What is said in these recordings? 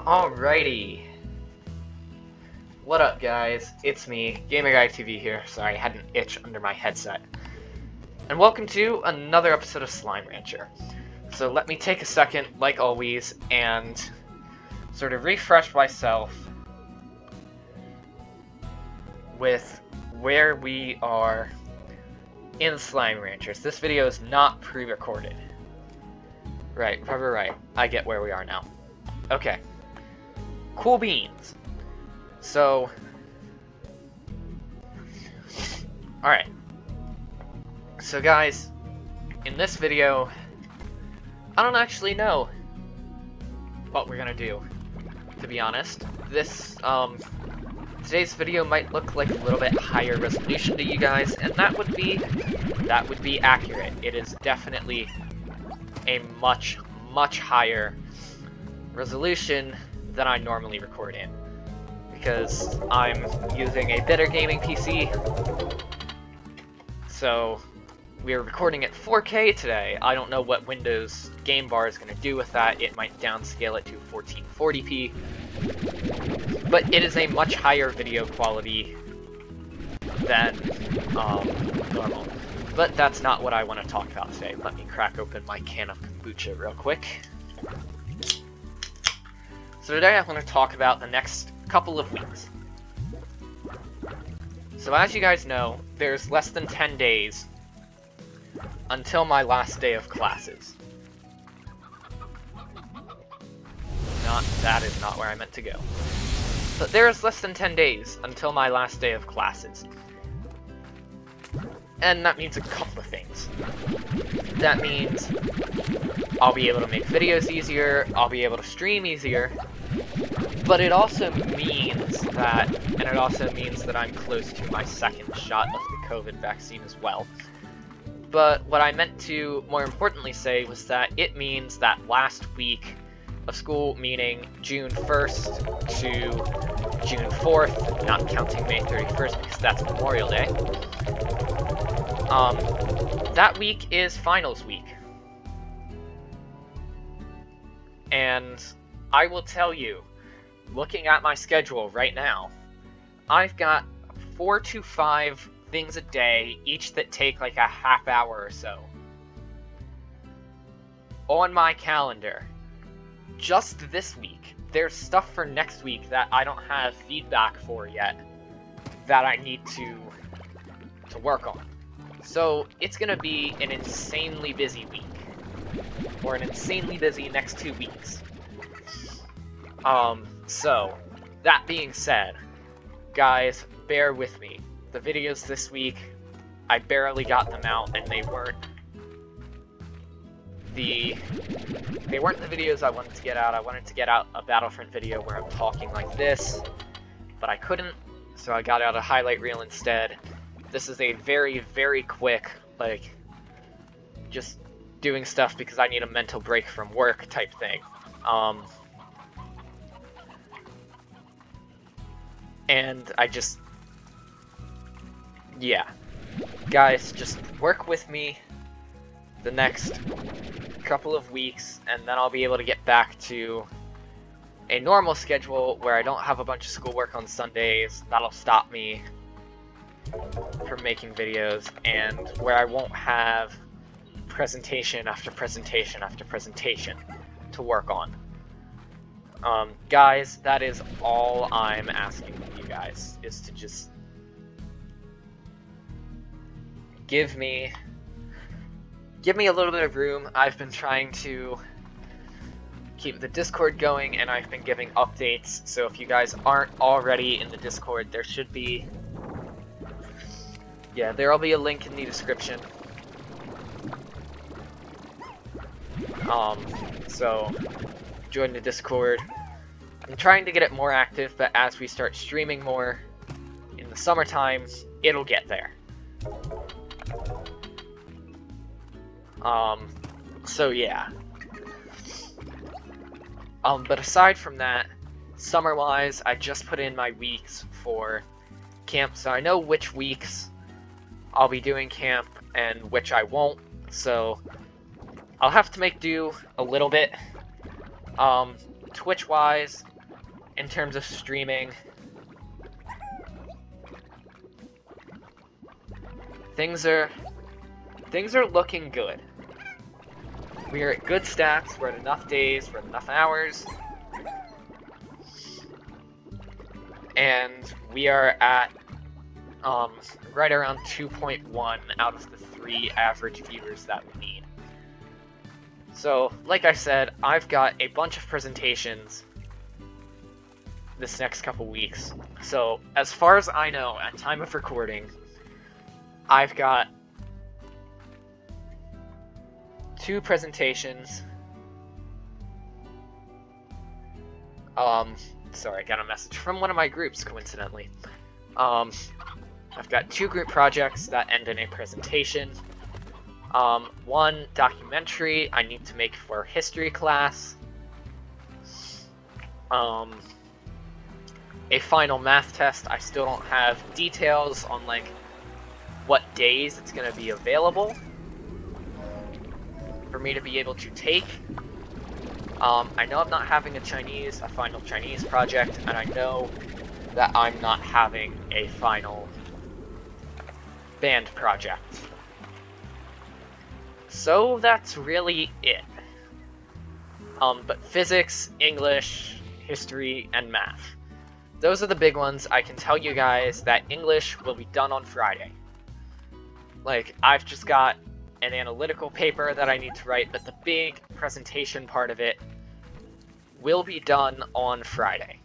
Alrighty. What up, guys? It's me, GamerGuyTV here. Sorry, I had an itch under my headset. And welcome to another episode of Slime Rancher. So let me take a second, like always, and sort of refresh myself with where we are in Slime Ranchers. This video is not pre-recorded. Right. I get where we are now. Okay. Cool beans. So, alright. So guys, in this video, I don't actually know what we're gonna do, to be honest. Today's video might look like a little bit higher resolution to you guys, and that would be accurate. It is definitely a much higher resolution than I normally record in, because I'm using a better gaming PC. So we're recording at 4K today. I don't know what Windows Game Bar is going to do with that. It might downscale it to 1440p, but it is a much higher video quality than normal. But that's not what I want to talk about today. Let me crack open my can of kombucha real quick. So today I want to talk about the next couple of weeks. So as you guys know, there's less than 10 days until my last day of classes. That is not where I meant to go. But there is less than 10 days until my last day of classes. And that means a couple of things. That means I'll be able to make videos easier, I'll be able to stream easier, but it also means that I'm close to my second shot of the COVID vaccine as well. But what I meant to more importantly say was that it means that last week of school, meaning June 1st to June 4th, not counting May 31st because that's Memorial Day, that week is finals week. And I will tell you, looking at my schedule right now, I've got 4 to 5 things a day, each that take like a half hour or so, on my calendar. Just this week. There's stuff for next week that I don't have feedback for yet that I need to work on. So it's gonna be an insanely busy week, or an insanely busy next 2 weeks. So that being said, guys, bear with me. The videos this week, I barely got them out, and they weren't the videos I wanted to get out. I wanted to get out a Battlefront video where I'm talking like this, but I couldn't, so I got out a highlight reel instead. This is a very quick, like, just doing stuff because I need a mental break from work type thing. And yeah. Guys, just work with me the next couple of weeks, and then I'll be able to get back to a normal schedule where I don't have a bunch of schoolwork on Sundays. That'll stop me from making videos, and where I won't have presentation after presentation after presentation to work on. Guys, that is all I'm asking of you guys, is to just give me a little bit of room. I've been trying to keep the Discord going, and I've been giving updates, so if you guys aren't already in the Discord, there should be... yeah, there'll be a link in the description. So join the Discord. I'm trying to get it more active, but as we start streaming more in the summertime, it'll get there. So yeah. But aside from that, summer-wise, I just put in my weeks for camp, so I know which weeks I'll be doing camp and which I won't, so I'll have to make do a little bit. Twitch-wise, in terms of streaming. Things are looking good. We are at good stats, we're at enough days, we're at enough hours. And we are at right around 2.1 out of the 3 average viewers that we need. So, like I said, I've got a bunch of presentations this next couple weeks. So, as far as I know, at time of recording, I've got 2 presentations. Sorry, I got a message from one of my groups, coincidentally. I've got 2 group projects that end in a presentation. 1 documentary I need to make for history class. A final math test. I still don't have details on, like, what days it's going to be available for me to be able to take. I know I'm not having a final Chinese project, and I know that I'm not having a final band project. So that's really it. But physics, English, history, and math. Those are the big ones. I can tell you guys that English will be done on Friday. Like, I've just got an analytical paper that I need to write, but the big presentation part of it will be done on Friday.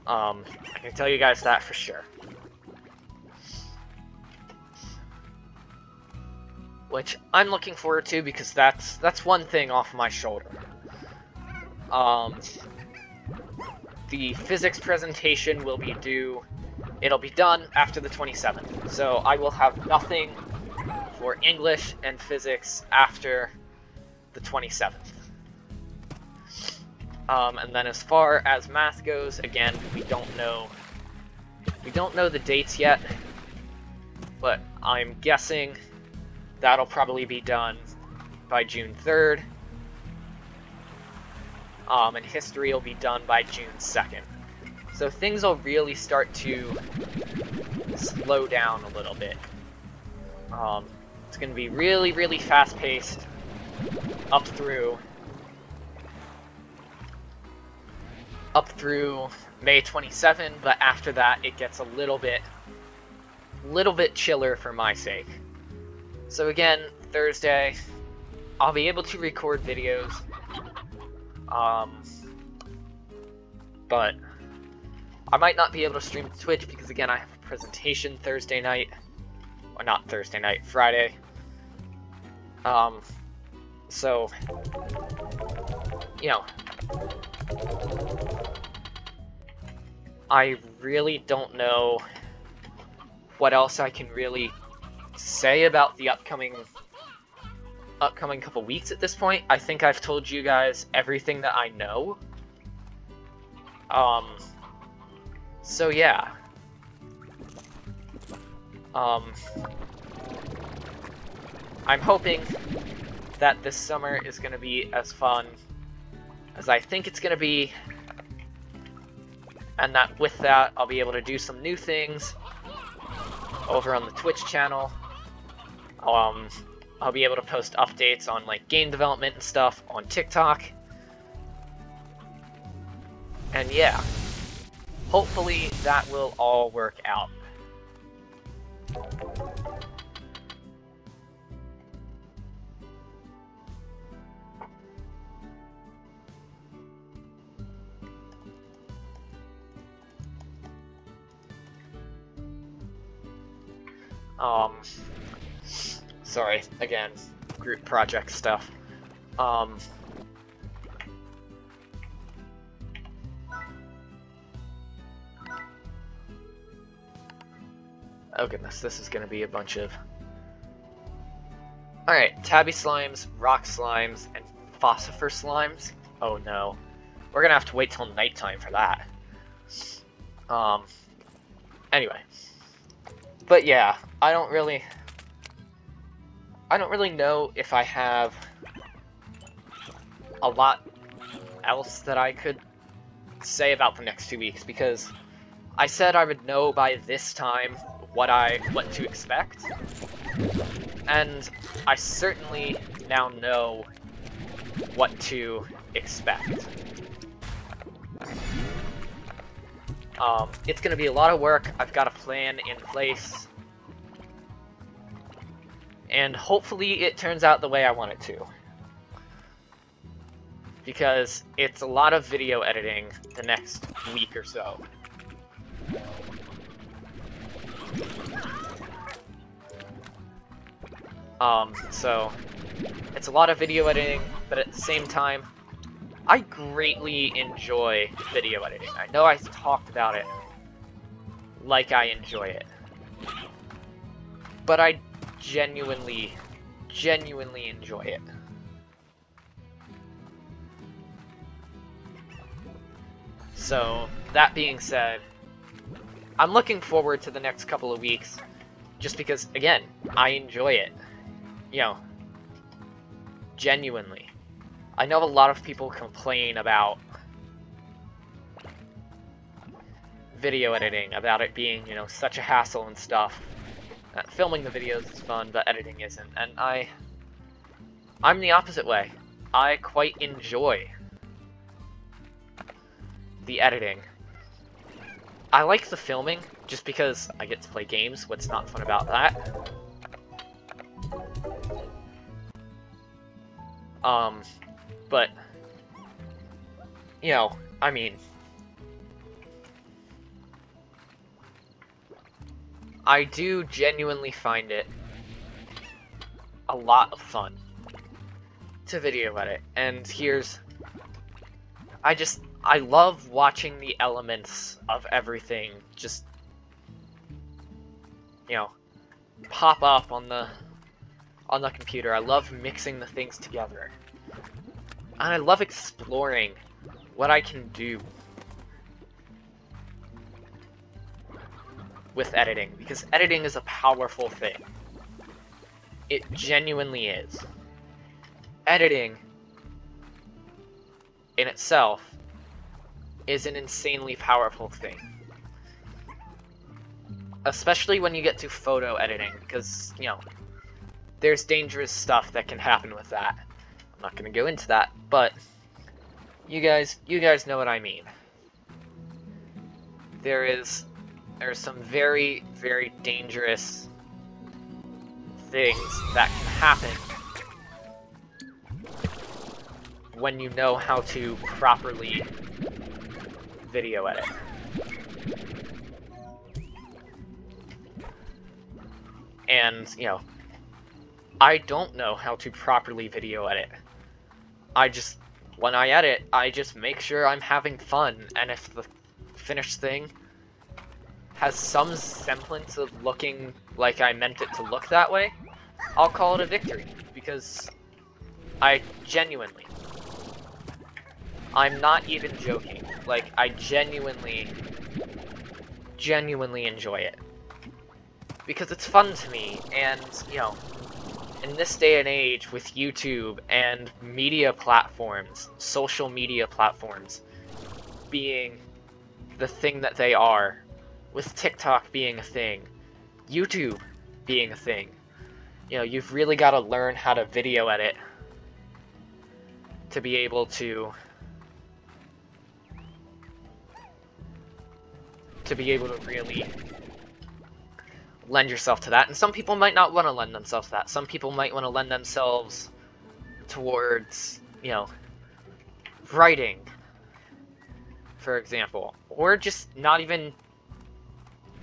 I can tell you guys that for sure. Which I'm looking forward to, because that's one thing off my shoulder. The physics presentation will be due. It'll be done after the 27th. So I will have nothing for English and physics after the 27th. And then as far as math goes, again, we don't know the dates yet, but I'm guessing that'll probably be done by June 3rd. And history will be done by June 2nd. So things will really start to slow down a little bit. It's going to be really, really fast-paced up through May 27, but after that it gets a little bit chiller for my sake. So again, Thursday, I'll be able to record videos, but I might not be able to stream to Twitch because, again, I have a presentation Thursday night, or not Thursday night, Friday. So, you know, I really don't know what else I can really say about the upcoming couple weeks at this point. I think I've told you guys everything that I know. So yeah. I'm hoping that this summer is going to be as fun as I think it's going to be, and that with that I'll be able to do some new things over on the Twitch channel. I'll be able to post updates on, like, game development and stuff on TikTok. And yeah, hopefully that will all work out. Sorry, again, group project stuff. Oh goodness, this is gonna be a bunch of... Alright, tabby slimes, rock slimes, and phosopher slimes. Oh no. We're gonna have to wait till nighttime for that. Anyway. But yeah, I don't really know if I have a lot else that I could say about the next 2 weeks, because I said I would know by this time what to expect, and I certainly now know what to expect. It's gonna be a lot of work. I've got a plan in place, and hopefully it turns out the way I want it to. Because it's a lot of video editing the next week or so. So it's a lot of video editing, but at the same time, I greatly enjoy video editing. I know I talked about it like I enjoy it, but I genuinely enjoy it. So, that being said, I'm looking forward to the next couple of weeks, just because, again, I enjoy it. You know, genuinely. I know a lot of people complain about video editing, about it being, you know, such a hassle and stuff. Filming the videos is fun, but editing isn't, and I'm the opposite way. I quite enjoy the editing. I like the filming, just because I get to play games. What's not fun about that? But, you know, I mean, I do genuinely find it a lot of fun to video edit, and I love watching the elements of everything just, you know, pop up on the computer. I love mixing the things together. And I love exploring what I can do with editing, because editing is a powerful thing. It genuinely is. Editing in itself is an insanely powerful thing. Especially when you get to photo editing, because, you know, there's dangerous stuff that can happen with that. I'm not gonna go into that, but you guys know what I mean. There's some very, very dangerous things that can happen when you know how to properly video edit. And, you know, I don't know how to properly video edit. When I edit, I just make sure I'm having fun, and if the finished thing has some semblance of looking like I meant it to look that way, I'll call it a victory, because I'm not even joking, like, I genuinely enjoy it. Because it's fun to me, and, you know, in this day and age with YouTube and media platforms, social media platforms, being the thing that they are, with TikTok being a thing, YouTube being a thing, you know, you've really got to learn how to video edit to be able to really lend yourself to that. And some people might not want to lend themselves to that. Some people might want to lend themselves towards, you know, writing, for example, or just not even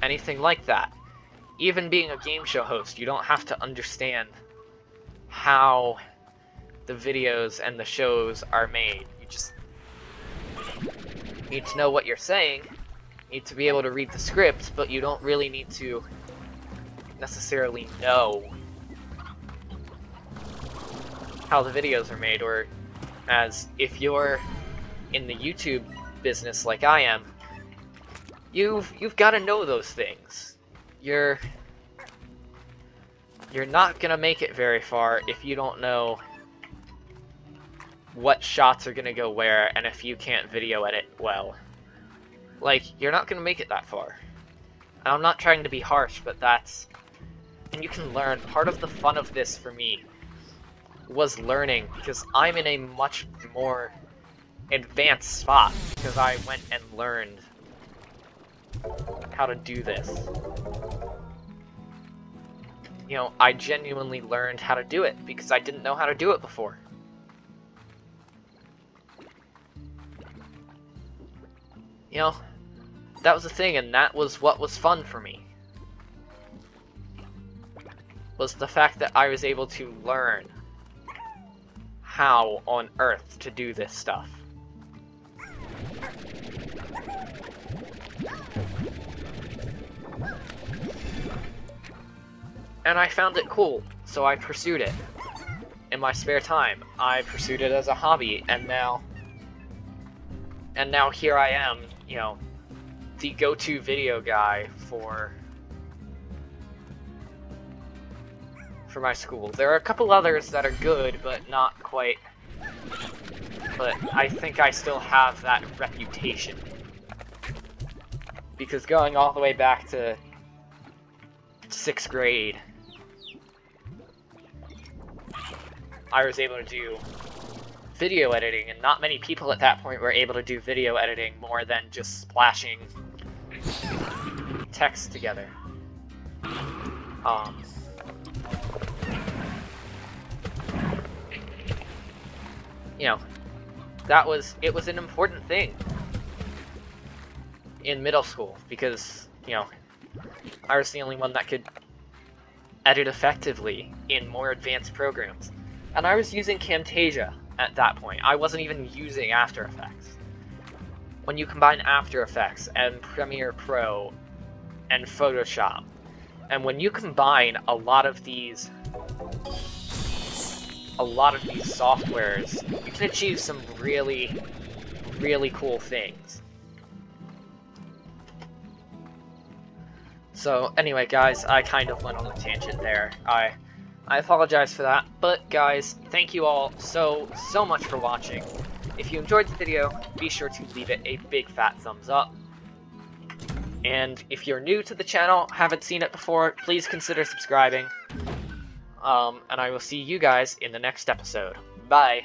anything like that. Even being a game show host, you don't have to understand how the videos and the shows are made. You just need to know what you're saying, you need to be able to read the script, but you don't really need to necessarily know how the videos are made, or as if you're in the YouTube business like I am, you've got to know those things. You're not gonna make it very far if you don't know what shots are gonna go where, and if you can't video edit well. Like, you're not gonna make it that far. And I'm not trying to be harsh, but that's... And you can learn. Part of the fun of this for me was learning, because I'm in a much more advanced spot, because I went and learned how to do this. You know, I genuinely learned how to do it, because I didn't know how to do it before. You know, that was the thing, and that was what was fun for me. Was the fact that I was able to learn how on earth to do this stuff. And I found it cool, so I pursued it. In my spare time, I pursued it as a hobby, and now here I am, you know, the go-to video guy for my school. There are a couple others that are good, but not quite. But I think I still have that reputation. Because going all the way back to 6th grade, I was able to do video editing, and not many people at that point were able to do video editing more than just splashing text together. You know, it was an important thing in middle school, because, you know, I was the only one that could edit effectively in more advanced programs. And I was using Camtasia at that point. I wasn't even using After Effects. When you combine After Effects and Premiere Pro and Photoshop, and when you combine a lot of these softwares, you can achieve some really, really cool things. So anyway, guys, I kind of went on a tangent there. I apologize for that, but guys, thank you all so much for watching. If you enjoyed the video, be sure to leave it a big fat thumbs up. And if you're new to the channel, haven't seen it before, please consider subscribing. And I will see you guys in the next episode. Bye!